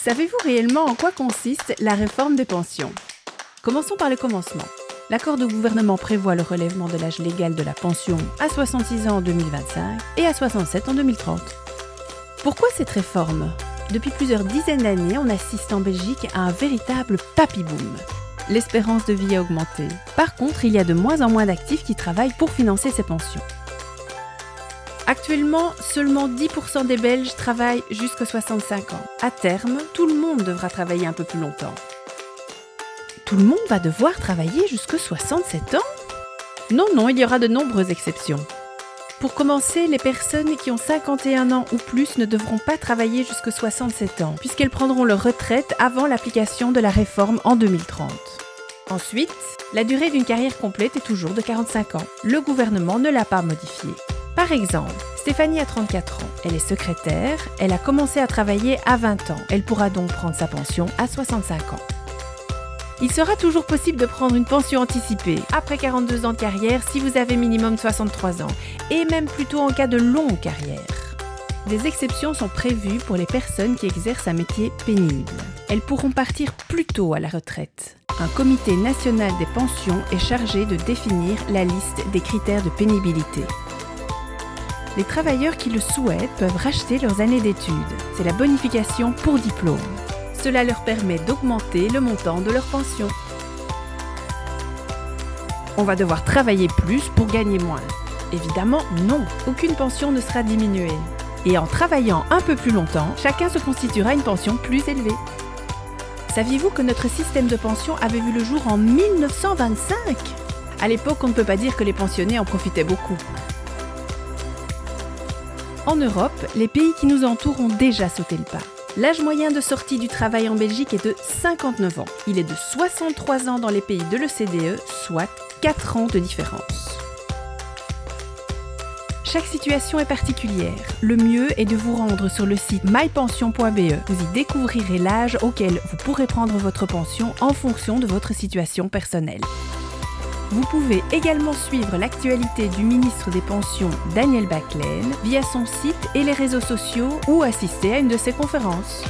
Savez-vous réellement en quoi consiste la réforme des pensions? Commençons par le commencement. L'accord de gouvernement prévoit le relèvement de l'âge légal de la pension à 66 ans en 2025 et à 67 en 2030. Pourquoi cette réforme? Depuis plusieurs dizaines d'années, on assiste en Belgique à un véritable papy-boom. L'espérance de vie a augmenté. Par contre, il y a de moins en moins d'actifs qui travaillent pour financer ces pensions. Actuellement, seulement 10% des Belges travaillent jusqu'à 65 ans. À terme, tout le monde devra travailler un peu plus longtemps. Tout le monde va devoir travailler jusqu'à 67 ans? Non, il y aura de nombreuses exceptions. Pour commencer, les personnes qui ont 51 ans ou plus ne devront pas travailler jusqu'à 67 ans, puisqu'elles prendront leur retraite avant l'application de la réforme en 2030. Ensuite, la durée d'une carrière complète est toujours de 45 ans. Le gouvernement ne l'a pas modifiée. Par exemple, Stéphanie a 34 ans, elle est secrétaire, elle a commencé à travailler à 20 ans. Elle pourra donc prendre sa pension à 65 ans. Il sera toujours possible de prendre une pension anticipée après 42 ans de carrière si vous avez minimum 63 ans, et même plutôt en cas de longue carrière. Des exceptions sont prévues pour les personnes qui exercent un métier pénible. Elles pourront partir plus tôt à la retraite. Un comité national des pensions est chargé de définir la liste des critères de pénibilité. Les travailleurs qui le souhaitent peuvent racheter leurs années d'études. C'est la bonification pour diplôme. Cela leur permet d'augmenter le montant de leur pension. On va devoir travailler plus pour gagner moins. Évidemment, non, aucune pension ne sera diminuée. Et en travaillant un peu plus longtemps, chacun se constituera une pension plus élevée. Saviez-vous que notre système de pension avait vu le jour en 1925? À l'époque, on ne peut pas dire que les pensionnés en profitaient beaucoup. En Europe, les pays qui nous entourent ont déjà sauté le pas. L'âge moyen de sortie du travail en Belgique est de 59 ans. Il est de 63 ans dans les pays de l'OCDE, soit 4 ans de différence. Chaque situation est particulière. Le mieux est de vous rendre sur le site mypension.be. Vous y découvrirez l'âge auquel vous pourrez prendre votre pension en fonction de votre situation personnelle. Vous pouvez également suivre l'actualité du ministre des Pensions, Daniel Bacquelaine, via son site et les réseaux sociaux ou assister à une de ses conférences.